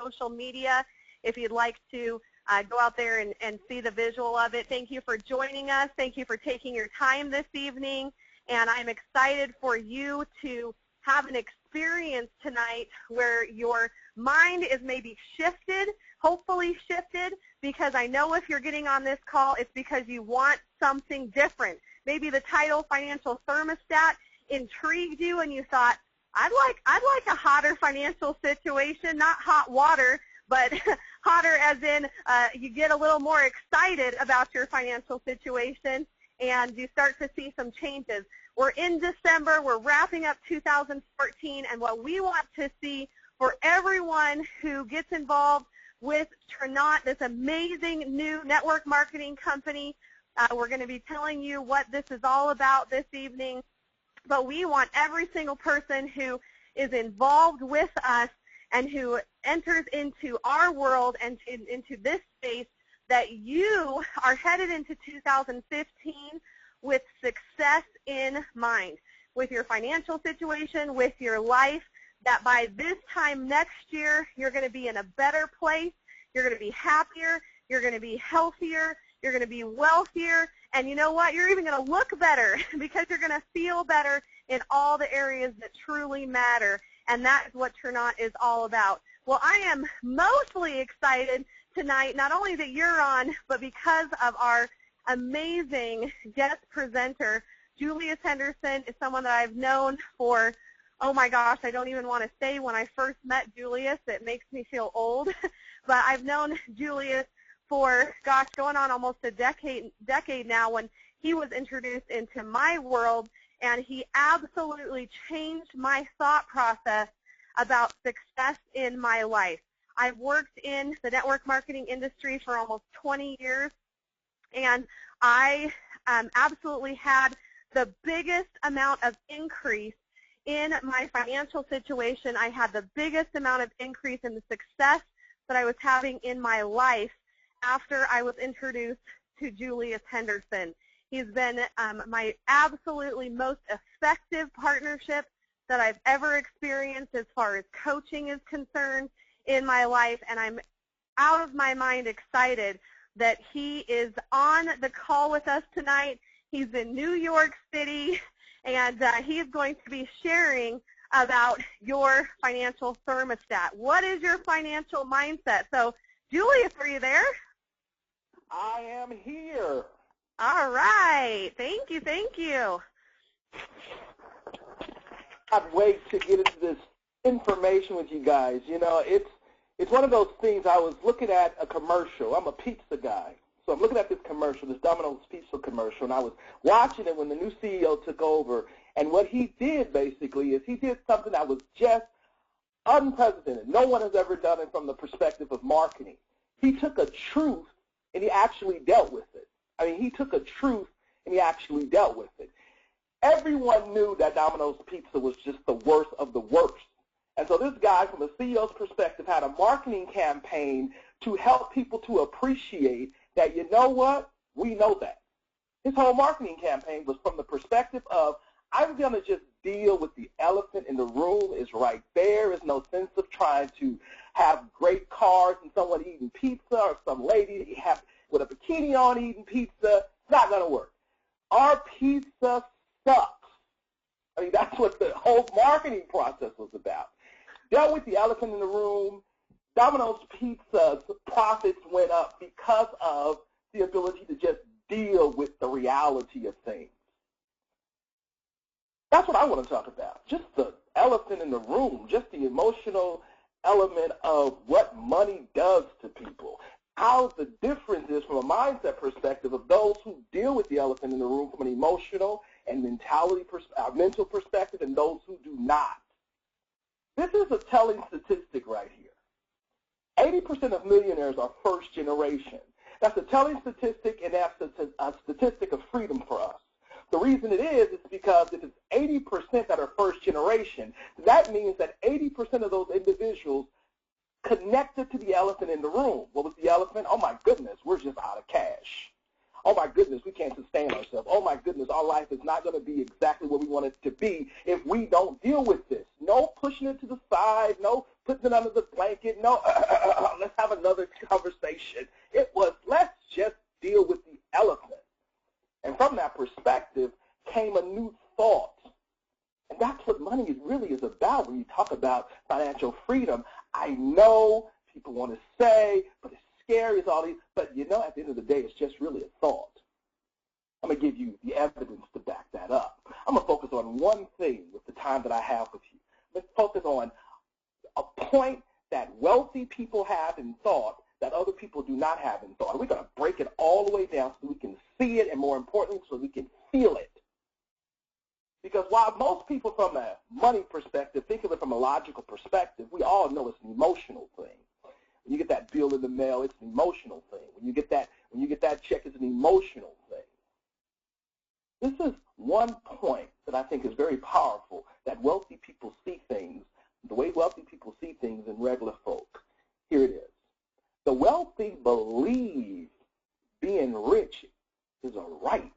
social media if you'd like to go out there and see the visual of it. Thank you for joining us. Thank you for taking your time this evening. And I'm excited for you to have an experience tonight where your mind is maybe shifted, hopefully shifted, because I know if you're getting on this call, it's because you want something different. Maybe the title Financial Thermostat intrigued you and you thought, I'd like a hotter financial situation, not hot water, but hotter as in you get a little more excited about your financial situation and you start to see some changes. We're in December, we're wrapping up 2014, and what we want to see for everyone who gets involved with Trinot, this amazing new network marketing company, we're going to be telling you what this is all about this evening, but we want every single person who is involved with us and who enters into our world and into this space that you are headed into 2015 with success in mind, with your financial situation, with your life, that by this time next year, you're going to be in a better place, you're going to be happier, you're going to be healthier, you're going to be wealthier, and you know what? You're even going to look better because you're going to feel better in all the areas that truly matter, and that is what Trinot is all about. Well, I am mostly excited tonight, not only that you're on, but because of our amazing guest presenter. Julius Henderson is someone that I've known for, oh my gosh, I don't even want to say when I first met Julius. It makes me feel old. But I've known Julius for, gosh, going on almost a decade now when he was introduced into my world, and he absolutely changed my thought process about success in my life. I've worked in the network marketing industry for almost 20 years, and I absolutely had the biggest amount of increase in my financial situation. I had the biggest amount of increase in the success that I was having in my life after I was introduced to Julius Henderson. He's been my absolutely most effective partnership that I've ever experienced as far as coaching is concerned in my life, and I'm out of my mind excited that he is on the call with us tonight. He's in New York City, and he's going to be sharing about your financial thermostat. What is your financial mindset? So, Julius, are you there? I am here. All right. Thank you. Thank you. I can't wait to get into this information with you guys. You know, it's one of those things. I was looking at a commercial. I'm a pizza guy. So I'm looking at this commercial, this Domino's pizza commercial, and I was watching it when the new CEO took over. And what he did basically is he did something that was just unprecedented. No one has ever done it from the perspective of marketing. He took a truth and he actually dealt with it. I mean, he took a truth and he actually dealt with it. Everyone knew that Domino's Pizza was just the worst of the worst. And so this guy, from a CEO's perspective, had a marketing campaign to help people to appreciate that, you know what, we know that. His whole marketing campaign was from the perspective of, I'm going to just deal with the elephant in the room. It's right there. There's no sense of trying to have great cars and someone eating pizza or some lady with a bikini on eating pizza. It's not going to work. Our pizza sucks. I mean, that's what the whole marketing process was about. Dealt with the elephant in the room. Domino's Pizza's profits went up because of the ability to just deal with the reality of things. That's what I want to talk about, just the elephant in the room, just the emotional element of what money does to people, how the difference is from a mindset perspective of those who deal with the elephant in the room from an emotional and mental perspective and those who do not. This is a telling statistic right here. 80% of millionaires are first generation. That's a telling statistic, and that's a statistic of freedom for us. The reason it is because if it's 80% that are first generation, that means that 80% of those individuals connected to the elephant in the room. What was the elephant? Oh, my goodness, we're just out of cash. Oh, my goodness, we can't sustain ourselves. Oh, my goodness, our life is not going to be exactly what we want it to be if we don't deal with this. No pushing it to the side, no putting it under the blanket, no, let's have another conversation. It was, let's just deal with the elephant. And from that perspective came a new thought. And that's what money really is about when you talk about financial freedom. I know people want to say, but it's scary, it's all these, but you know, at the end of the day, it's just really a thought. I'm going to give you the evidence to back that up. I'm going to focus on one thing with the time that I have with you. Let's focus on a point that wealthy people have in thought that other people do not have in thought. We're going to break it all the way down so we can see it, and more importantly, so we can feel it. Because while most people from a money perspective think of it from a logical perspective, we all know it's an emotional thing. When you get that bill in the mail, it's an emotional thing. When you get that check, it's an emotional thing. This is one point that I think is very powerful, that wealthy people see things, the way wealthy people see things in regular folk. Here it is. The wealthy believe being rich is a right.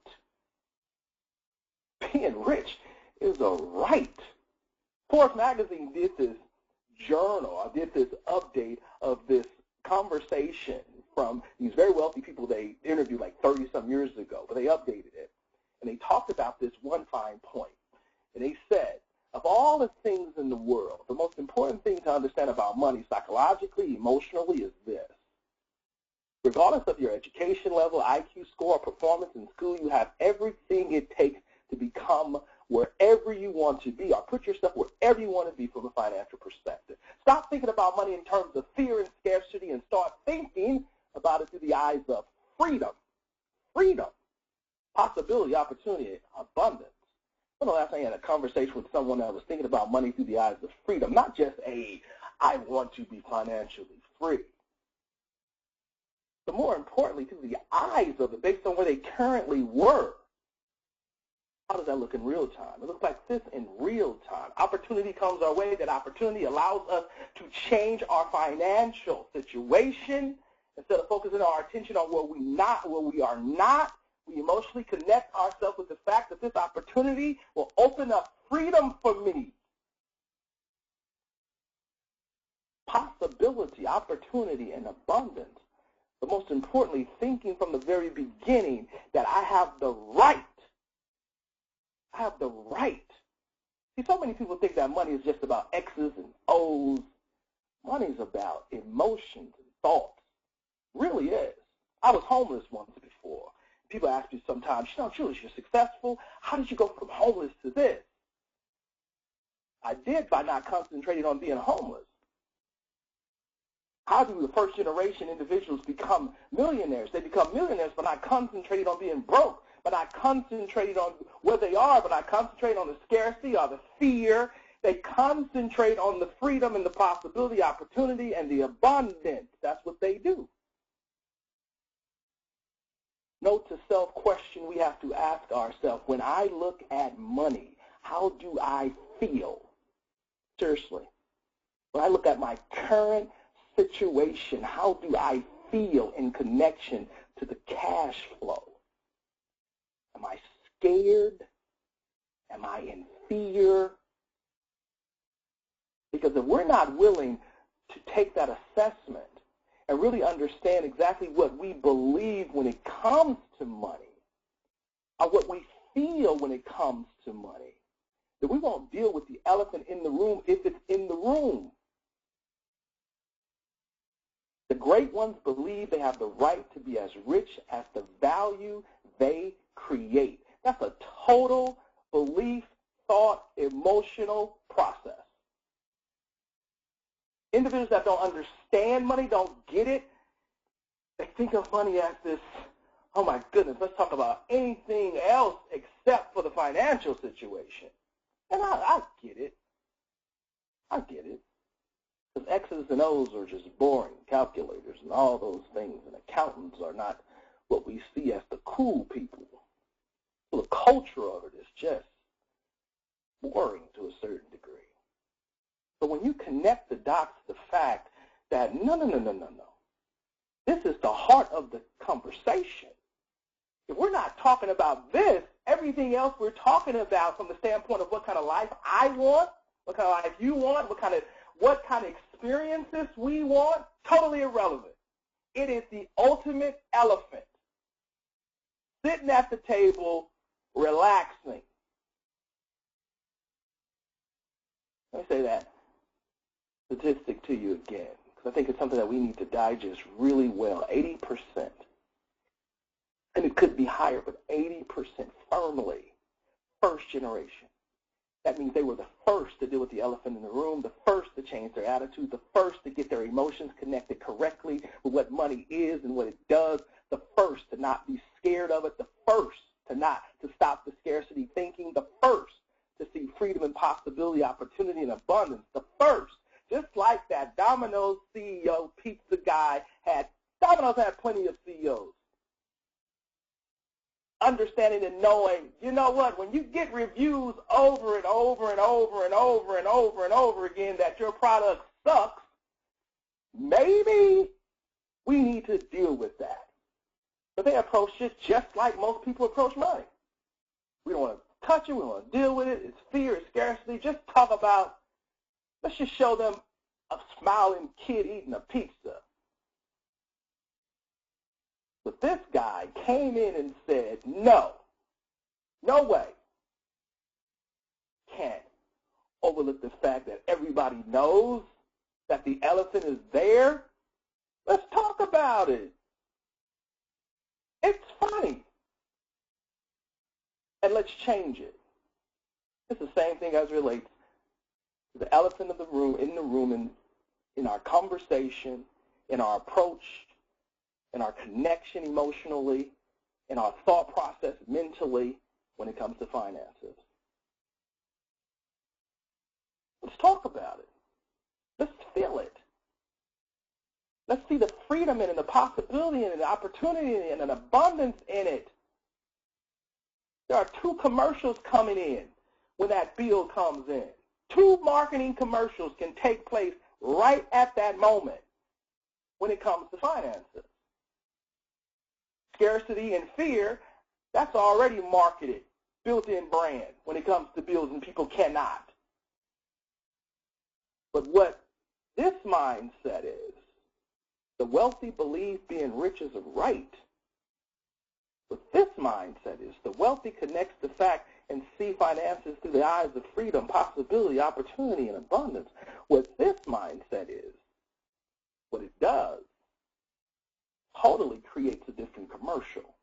Being rich is a right. Forbes magazine did this journal, I did this update of this conversation from these very wealthy people they interviewed like 30-some years ago, but they updated it. And they talked about this one fine point. And they said, of all the things in the world, the most important thing to understand about money psychologically, emotionally, is this. Regardless of your education level, IQ score, or performance in school, you have everything it takes to become wherever you want to be, or put yourself wherever you want to be from a financial perspective. Stop thinking about money in terms of fear and scarcity and start thinking about it through the eyes of freedom. Freedom. Possibility, opportunity, abundance. When the last time I had a conversation with someone that was thinking about money through the eyes of freedom, not just I want to be financially free, but more importantly, through the eyes of it, based on where they currently were. How does that look in real time? It looks like this in real time. Opportunity comes our way. That opportunity allows us to change our financial situation. Instead of focusing our attention on where we are not, we emotionally connect ourselves with the fact that this opportunity will open up freedom for me. Possibility, opportunity, and abundance. But most importantly, thinking from the very beginning that I have the right. I have the right. See, so many people think that money is just about X's and O's. Money's about emotions and thoughts. It really is. I was homeless once before. People ask me sometimes, Julius, you're successful. How did you go from homeless to this? I did by not concentrating on being homeless. How do the first generation individuals become millionaires? They become millionaires by not concentrating on being broke, but not concentrating on where they are, but not concentrating on the scarcity or the fear. They concentrate on the freedom and the possibility, opportunity, and the abundance. That's what they do. Note to self question we have to ask ourselves, when I look at money, how do I feel? Seriously. When I look at my current situation, how do I feel in connection to the cash flow? Am I scared? Am I in fear? Because if we're not willing to take that assessment and really understand exactly what we believe when it comes to money, or what we feel when it comes to money, then we won't deal with the elephant in the room if it's in the room. The great ones believe they have the right to be as rich as the value they create. That's a total belief, thought, emotional process. Individuals that don't understand money, don't get it, they think of money as this, oh my goodness, let's talk about anything else except for the financial situation. And I get it. I get it. Because X's and O's are just boring, calculators and all those things, and accountants are not what we see as the cool people. So the culture of it is just boring to a certain degree. But when you connect the dots to the fact that no, this is the heart of the conversation. If we're not talking about this, everything else we're talking about from the standpoint of what kind of life I want, what kind of life you want, what kind of experiences we want, totally irrelevant. It is the ultimate elephant. Sitting at the table, relaxing. Let me say that statistic to you again, because I think it's something that we need to digest really well. 80%, and it could be higher, but 80% firmly, first generation. That means they were the first to deal with the elephant in the room, the first to change their attitude, the first to get their emotions connected correctly with what money is and what it does, the first to not be scared of it, the first to stop the scarcity thinking, the first to see freedom and possibility, opportunity and abundance, the first. Just like that Domino's CEO, pizza guy, Domino's had plenty of CEOs. Understanding and knowing, you know what, when you get reviews over and over and over and over and over and over again that your product sucks, maybe we need to deal with that. But they approach it just like most people approach money. We don't want to touch it. We don't want to deal with it. It's fear, it's scarcity. Just talk about, let's just show them a smiling kid eating a pizza. But this guy came in and said, no way. Can't overlook the fact that everybody knows that the elephant is there. Let's talk about it. It's funny. And let's change it. It's the same thing as relates to the elephant in the room, in our conversation, in our approach, in our connection emotionally, in our thought process mentally when it comes to finances. Let's talk about it. Let's feel it. Let's see the freedom in it, the possibility in it, the opportunity in it, and an abundance in it. There are 2 commercials coming in when that bill comes in. 2 marketing commercials can take place right at that moment when it comes to finances. Scarcity and fear, that's already marketed, built-in brand when it comes to bills and people cannot. But what this mindset is, the wealthy believe being rich is a right. What this mindset is, the wealthy connects the fact and see finances through the eyes of freedom, possibility, opportunity, and abundance. What this mindset is, what it does, totally creates a different commercial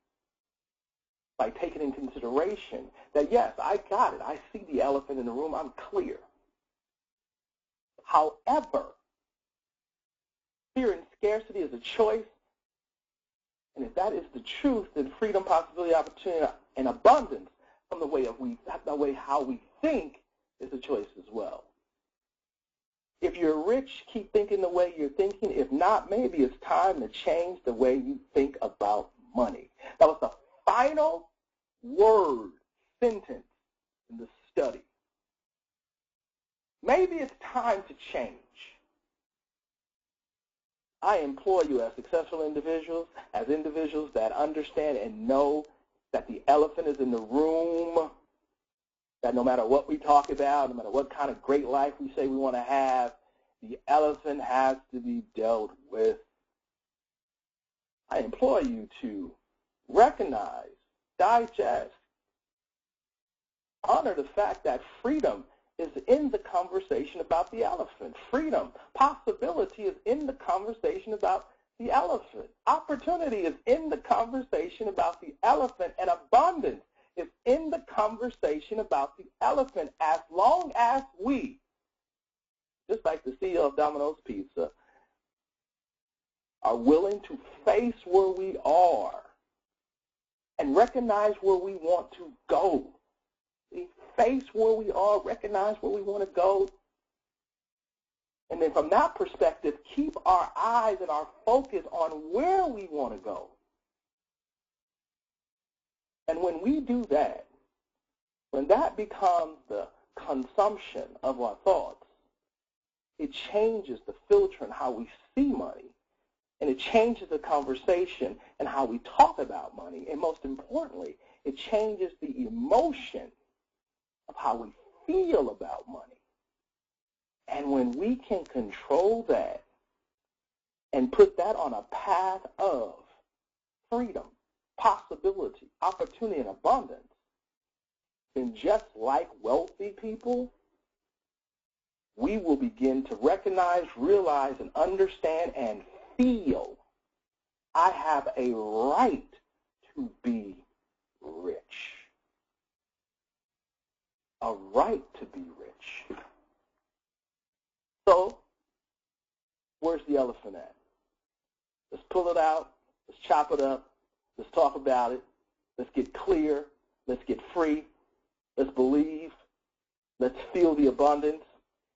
by taking into consideration that, yes, I got it. I see the elephant in the room. I'm clear. However, fear and scarcity is a choice, and if that is the truth, then freedom, possibility, opportunity, and abundance from the way how we think is a choice as well. If you're rich, keep thinking the way you're thinking. If not, maybe it's time to change the way you think about money. That was the final word, sentence in the study. Maybe it's time to change. I implore you as successful individuals, as individuals that understand and know that the elephant is in the room, that no matter what we talk about, no matter what kind of great life we say we want to have, the elephant has to be dealt with. I implore you to recognize, digest, honor the fact that freedom is in the conversation about the elephant. Freedom, possibility is in the conversation about the elephant. Opportunity is in the conversation about the elephant, and abundance is in the conversation about the elephant, as long as we, just like the CEO of Domino's Pizza, are willing to face where we are and recognize where we want to go. We face where we are, recognize where we want to go, and then from that perspective, keep our eyes and our focus on where we want to go. And when we do that, when that becomes the consumption of our thoughts, it changes the filter in how we see money, and it changes the conversation and how we talk about money, and most importantly, it changes the emotion of how we feel about money. And when we can control that and put that on a path of freedom, possibility, opportunity, and abundance, then just like wealthy people, we will begin to recognize, realize, and understand and feel I have a right to be rich. A right to be rich. So, where's the elephant at? Let's pull it out. Let's chop it up. Let's talk about it. Let's get clear. Let's get free. Let's believe. Let's feel the abundance.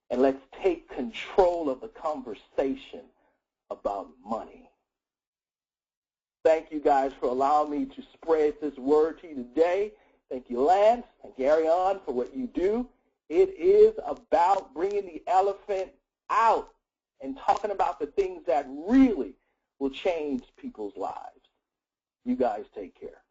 And let's take control of the conversation about money. Thank you guys for allowing me to spread this word to you today. Thank you, Lance. Thank you, Arianne, for what you do. It is about bringing the elephant out and talking about the things that really will change people's lives. You guys take care.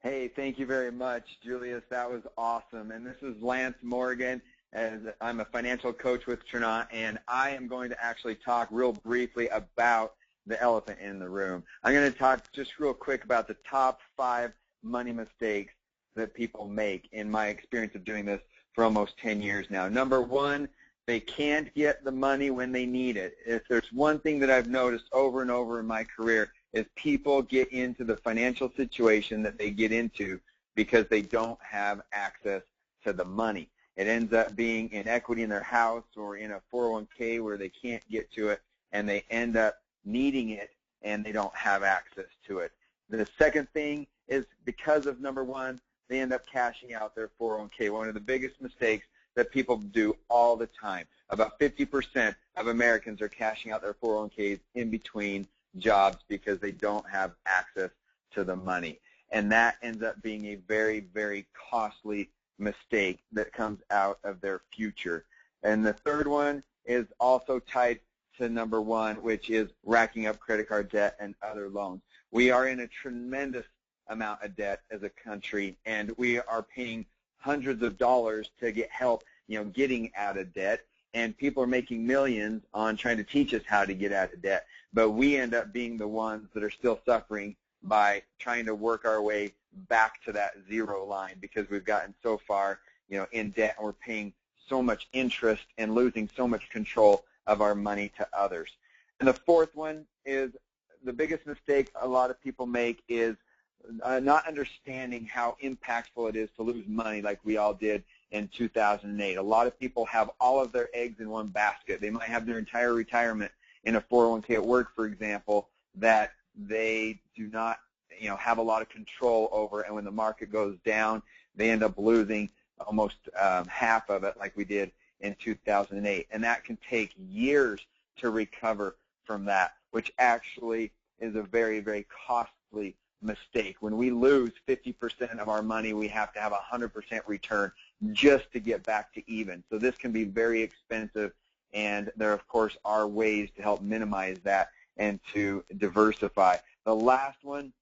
Hey, thank you very much, Julius. That was awesome. And this is Lance Morgan, as I'm a financial coach with Trinant, and I am going to actually talk real briefly about the elephant in the room. I'm going to talk just real quick about the top 5 money mistakes that people make in my experience of doing this for almost 10 years now. Number 1, they can't get the money when they need it. If there's one thing that I've noticed over and over in my career is people get into the financial situation that they get into because they don't have access to the money. It ends up being in equity in their house or in a 401k where they can't get to it, and they end up needing it and they don't have access to it. The second thing is because of number 1, they end up cashing out their 401k. One of the biggest mistakes that people do all the time. About 50% of Americans are cashing out their 401ks in between jobs because they don't have access to the money. And that ends up being a very, very costly mistake that comes out of their future. And the third one is also tied to number 1, which is racking up credit card debt and other loans. We are in a tremendous amount of debt as a country, and we are paying hundreds of dollars to get help, getting out of debt, and people are making millions on trying to teach us how to get out of debt. But we end up being the ones that are still suffering by trying to work our way back to that zero line because we've gotten so far, in debt, and we're paying so much interest and losing so much control of our money to others. And the fourth one is the biggest mistake a lot of people make is not understanding how impactful it is to lose money like we all did in 2008. A lot of people have all of their eggs in one basket. They might have their entire retirement in a 401k at work, for example, that they do not have a lot of control over, and when the market goes down, they end up losing almost half of it like we did in 2008. And that can take years to recover from that, which actually is a very, very costly mistake. When we lose 50% of our money, we have to have a 100% return just to get back to even. So this can be very expensive, and there, of course, are ways to help minimize that and to diversify. The last one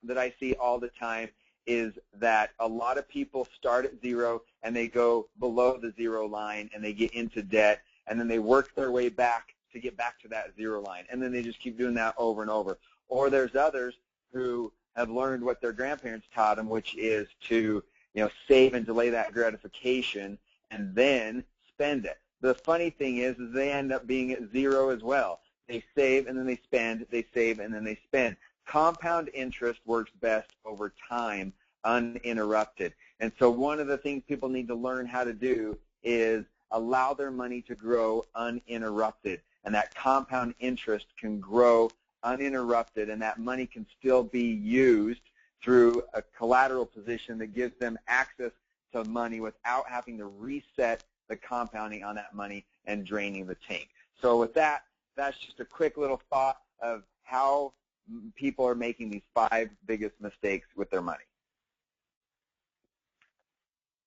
that I see all the time is that a lot of people start at zero and they go below the zero line and they get into debt, and then they work their way back to get back to that zero line, and then they just keep doing that over and over. Or there's others who have learned what their grandparents taught them, which is to save and delay that gratification and then spend it. The funny thing is they end up being at zero as well. They save and then they spend, they save and then they spend. Compound interest works best over time, uninterrupted. And so one of the things people need to learn how to do is allow their money to grow uninterrupted. And that compound interest can grow uninterrupted, and that money can still be used through a collateral position that gives them access to money without having to reset the compounding on that money and draining the tank. So with that, that's just a quick little thought of how people are making these 5 biggest mistakes with their money.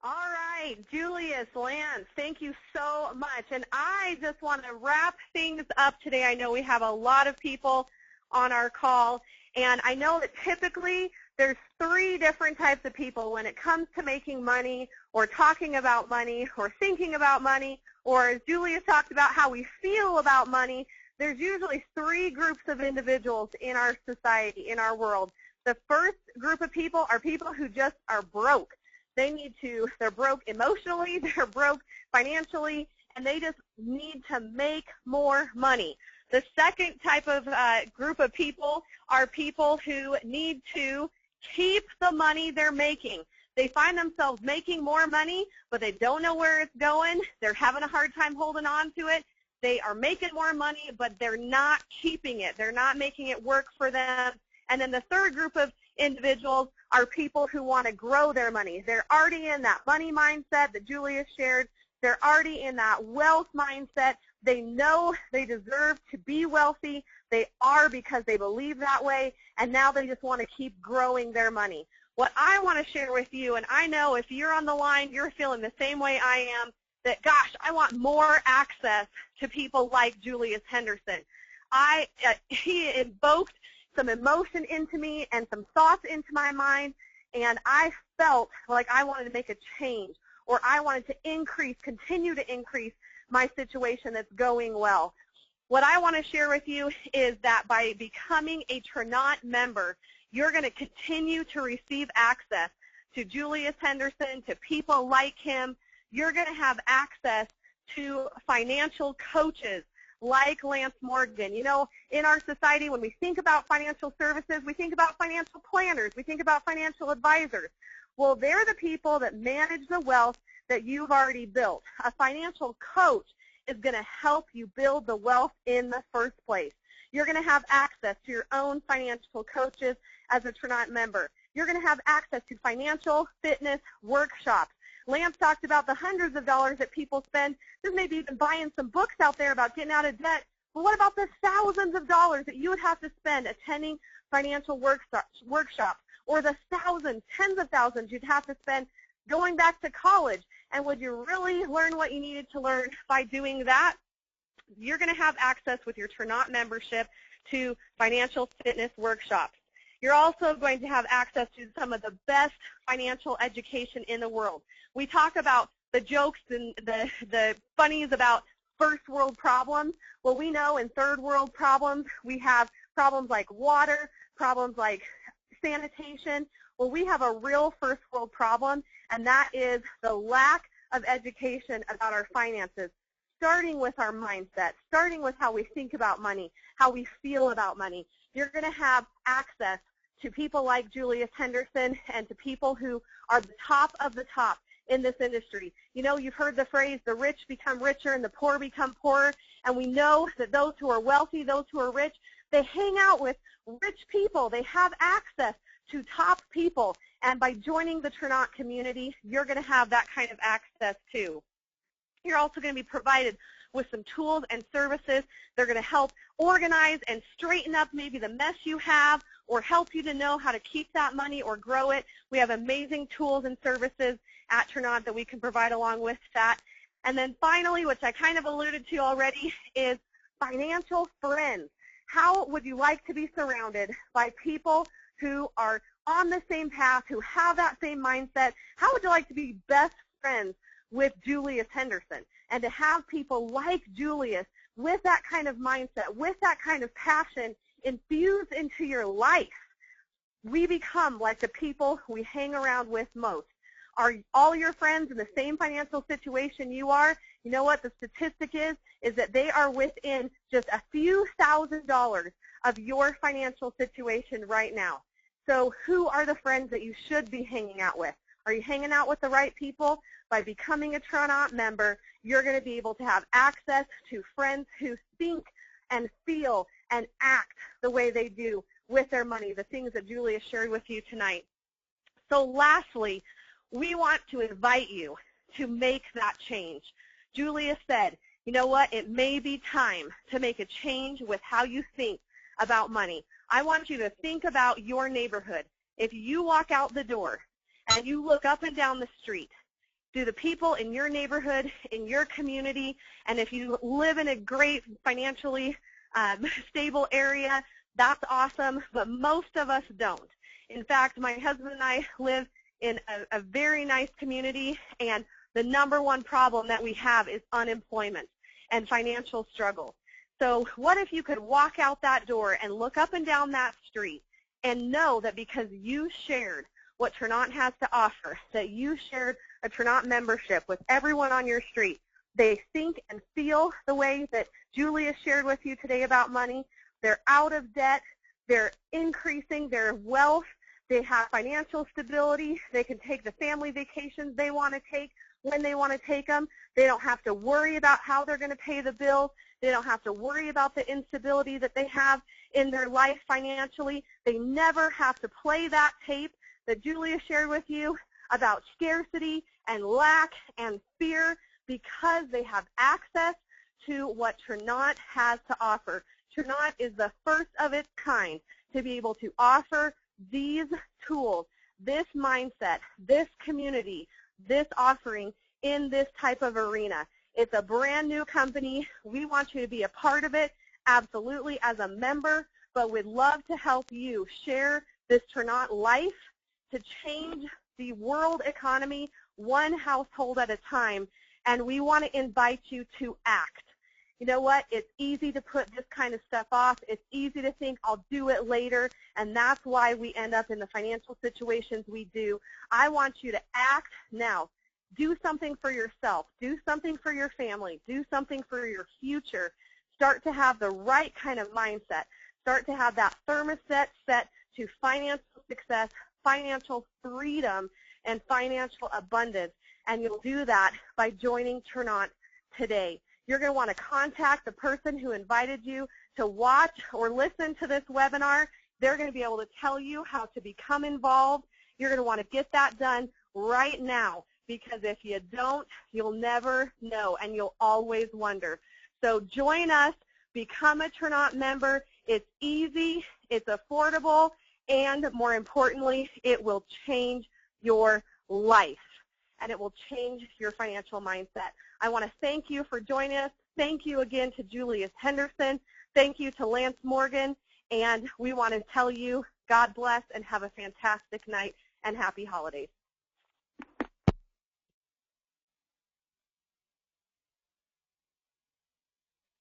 All right, Julius, Lance, thank you so much. And I just want to wrap things up today. I know we have a lot of people on our call, and I know that typically there's 3 different types of people when it comes to making money or talking about money or thinking about money, or as Julius talked about how we feel about money. There's usually 3 groups of individuals in our society, in our world. The first group of people are people who just are broke. They're broke emotionally, they're broke financially, and they just need to make more money. The second type of group of people are people who need to keep the money they're making. They find themselves making more money, but they don't know where it's going. They're having a hard time holding on to it. They are making more money, but they're not keeping it. They're not making it work for them. And then the third group of individuals are people who want to grow their money. They're already in that money mindset that Julius shared. They're already in that wealth mindset. They know they deserve to be wealthy. They are because they believe that way, and now they just want to keep growing their money. What I want to share with you, and I know if you're on the line, you're feeling the same way I am, that, gosh, I want more access to people like Julius Henderson. He invoked some emotion into me and some thoughts into my mind, and I felt like I wanted to make a change, or I wanted to continue to increase my situation that's going well. What I want to share with you is that by becoming a Trinot member, you're going to continue to receive access to Julius Henderson, to people like him. You're going to have access to financial coaches like Lance Morgan. You know, in our society, when we think about financial services, we think about financial planners. We think about financial advisors. Well, they're the people that manage the wealth that you've already built. A financial coach is going to help you build the wealth in the first place. You're going to have access to your own financial coaches as a Trinot member. You're going to have access to financial fitness workshops. Lance talked about the hundreds of dollars that people spend, just maybe even buying some books out there about getting out of debt. But what about the thousands of dollars that you would have to spend attending financial workshops, or the thousands, tens of thousands you'd have to spend going back to college? And would you really learn what you needed to learn by doing that? You're going to have access with your Trinot membership to financial fitness workshops. You're also going to have access to some of the best financial education in the world. We talk about the jokes and the funnies about first world problems. Well, we know in third world problems, we have problems like water, problems like sanitation. Well, we have a real first world problem, and that is the lack of education about our finances, starting with our mindset, starting with how we think about money, how we feel about money. You're going to have access to people like Julius Henderson and to people who are the top of the top in this industry. You know, you've heard the phrase, the rich become richer and the poor become poorer, and we know that those who are wealthy, those who are rich, they hang out with rich people. They have access to top people, and by joining the Trinot community, you're going to have that kind of access too. You're also going to be provided with some tools and services. They're going to help organize and straighten up maybe the mess you have, or help you to know how to keep that money or grow it. We have amazing tools and services at Trinot that we can provide along with that. And then finally, which I kind of alluded to already, is financial friends. How would you like to be surrounded by people who are on the same path, who have that same mindset? How would you like to be best friends with Julius Henderson, and to have people like Julius with that kind of mindset, with that kind of passion infused into your life? We become like the people we hang around with most. Are all your friends in the same financial situation you are? You know what the statistic is that they are within just a few $1,000s of your financial situation right now. So who are the friends that you should be hanging out with? Are you hanging out with the right people? By becoming a Trinot member, you're going to be able to have access to friends who think and feel and act the way they do with their money, the things that Julia shared with you tonight. So lastly, we want to invite you to make that change. Julia said, you know what, it may be time to make a change with how you think about money. I want you to think about your neighborhood. If you walk out the door and you look up and down the street, do the people in your neighborhood, in your community, and if you live in a great financially stable area, that's awesome, but most of us don't. In fact, my husband and I live in a very nice community, and the #1 problem that we have is unemployment and financial struggle. So what if you could walk out that door and look up and down that street and know that because you shared what Ternant has to offer, that you shared a Ternant membership with everyone on your street, they think and feel the way that Julius shared with you today about money. They're out of debt. They're increasing their wealth. They have financial stability. They can take the family vacations they want to take when they want to take them. They don't have to worry about how they're going to pay the bills. They don't have to worry about the instability that they have in their life financially. They never have to play that tape that Julia shared with you about scarcity and lack and fear, because they have access to what Ternant has to offer. Ternant is the first of its kind to be able to offer these tools, this mindset, this community, this offering in this type of arena. It's a brand new company. We want you to be a part of it, absolutely, as a member, but we'd love to help you share this Ternant life to change the world economy one household at a time, and we want to invite you to act. You know what? It's easy to put this kind of stuff off. It's easy to think, I'll do it later, and that's why we end up in the financial situations we do. I want you to act now. Do something for yourself. Do something for your family. Do something for your future. Start to have the right kind of mindset. Start to have that thermostat set to financial success, financial freedom, and financial abundance. And you'll do that by joining Ternant today. You're going to want to contact the person who invited you to watch or listen to this webinar. They're going to be able to tell you how to become involved. You're going to want to get that done right now, because if you don't, you'll never know, and you'll always wonder. So join us. Become a Ternant member. It's easy, it's affordable, and more importantly, it will change your life, and it will change your financial mindset. I want to thank you for joining us. Thank you again to Julius Henderson. Thank you to Lance Morgan. And we want to tell you, God bless and have a fantastic night and happy holidays.